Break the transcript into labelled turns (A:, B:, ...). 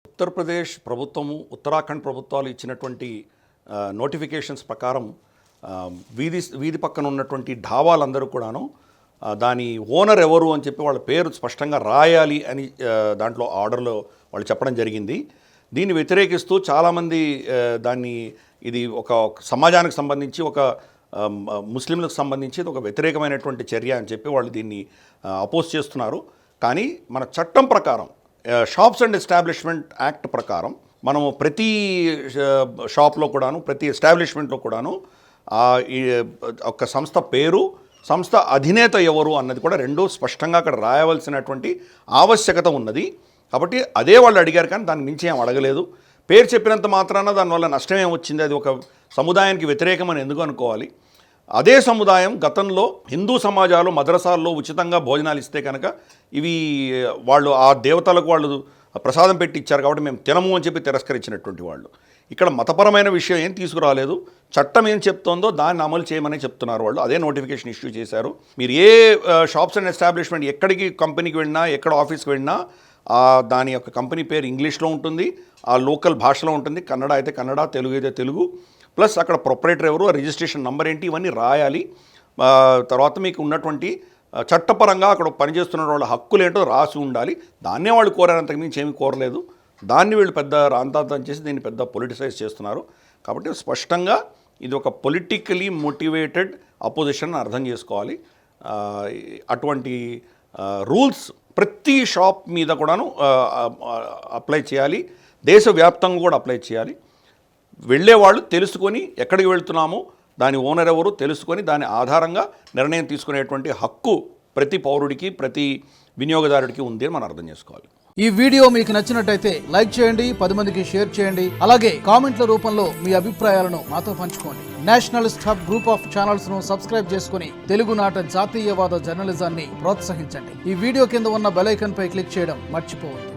A: ఉత్తరప్రదేశ్ ప్రభుత్వము ఉత్తరాఖండ్ ప్రభుత్వాలు ఇచ్చినటువంటి నోటిఫికేషన్స్ ప్రకారం వీధి పక్కన ఉన్నటువంటి ఢాబాలందరూ కూడాను దాని ఓనర్ ఎవరు అని చెప్పి వాళ్ళ పేరు స్పష్టంగా రాయాలి అని దాంట్లో ఆర్డర్లో వాళ్ళు చెప్పడం జరిగింది. దీన్ని వ్యతిరేకిస్తూ చాలామంది దాన్ని ఇది ఒక సమాజానికి సంబంధించి ఒక ముస్లింలకు సంబంధించి ఒక వ్యతిరేకమైనటువంటి చర్య అని చెప్పి వాళ్ళు దీన్ని అపోజ్ చేస్తున్నారు. కానీ మన చట్టం ప్రకారం షాప్స్ అండ్ ఎస్టాబ్లిష్మెంట్ యాక్ట్ ప్రకారం మనము ప్రతి షాప్లో కూడాను ప్రతి ఎస్టాబ్లిష్మెంట్లో కూడాను ఒక సంస్థ పేరు సంస్థ అధినేత ఎవరు అన్నది కూడా రెండూ స్పష్టంగా అక్కడ రాయవలసినటువంటి ఆవశ్యకత ఉన్నది. కాబట్టి అదే వాళ్ళు అడిగారు, కానీ దాని మించి ఏం అడగలేదు. పేరు చెప్పినంత మాత్రాన దానివల్ల నష్టం ఏమొచ్చింది, అది ఒక సముదాయానికి వ్యతిరేకమని ఎందుకు అనుకోవాలి? అదే సముదాయం గతంలో హిందూ సమాజాలు మద్రసాల్లో ఉచితంగా భోజనాలు ఇస్తే కనుక ఇవి వాళ్ళు ఆ దేవతలకు వాళ్ళు ప్రసాదం పెట్టి ఇచ్చారు కాబట్టి మేము తినము అని చెప్పి తిరస్కరించినటువంటి వాళ్ళు. ఇక్కడ మతపరమైన విషయం ఏం తీసుకురాలేదు, చట్టం ఏం చెప్తోందో దాన్ని అమలు చేయమని చెప్తున్నారు వాళ్ళు. అదే నోటిఫికేషన్ ఇష్యూ చేశారు. మీరు ఏ షాప్స్ అండ్ ఎస్టాబ్లిష్మెంట్ ఎక్కడికి కంపెనీకి వెళ్ళినా ఎక్కడ ఆఫీస్కి వెళ్ళినా దాని యొక్క కంపెనీ పేరు ఇంగ్లీష్లో ఉంటుంది, ఆ లోకల్ భాషలో ఉంటుంది. కన్నడ అయితే కన్నడ, తెలుగు అయితే తెలుగు, ప్లస్ అక్కడ ప్రొపరేటర్ ఎవరు, రిజిస్ట్రేషన్ నెంబర్ ఏంటి, ఇవన్నీ రాయాలి. తర్వాత మీకు ఉన్నటువంటి చట్టపరంగా అక్కడ పనిచేస్తున్న వాళ్ళ హక్కులు ఏంటో రాసి ఉండాలి. దాన్నే వాళ్ళు కోరారంతకు మించి ఏమీ కోరలేదు. దాన్ని వీళ్ళు పెద్ద రాంతాంతం చేసి దీన్ని పెద్ద పొలిటిసైజ్ చేస్తున్నారు. కాబట్టి స్పష్టంగా ఇది ఒక పొలిటికలీ మోటివేటెడ్ అపోజిషన్ అర్థం చేసుకోవాలి. అటువంటి రూల్స్ ప్రతి షాప్ మీద కూడాను అప్లై చేయాలి, దేశవ్యాప్తంగా కూడా అప్లై చేయాలి. వెళ్ళేవాళ్ళు తెలుసుకొని ఎక్కడికి వెళ్తున్నామో దాని ఓనర్ ఎవరు తెలుసుకొని దాని ఆధారంగా నిర్ణయం తీసుకునేటువంటి హక్కు ప్రతి పౌరుడికి ప్రతి వినియోగదారుడికి ఉంది అని మనం అర్థం చేసుకోవాలి.
B: ఈ వీడియో మీకు నచ్చినట్టయితే లైక్ చేయండి, 10 మందికి షేర్ చేయండి. అలాగే కామెంట్ల రూపంలో మీ అభిప్రాయాలను మాతో పంచుకోండి. Nationalist hub group of channels ను సబ్స్క్రైబ్ చేసుకుని తెలుగునాట జాతీయవాద జర్నలిజాన్ని ప్రోత్సహించండి. ఈ వీడియో కింద ఉన్న బెల్ ఐకాన్ పై క్లిక్ చేయడం మర్చిపోవద్దు.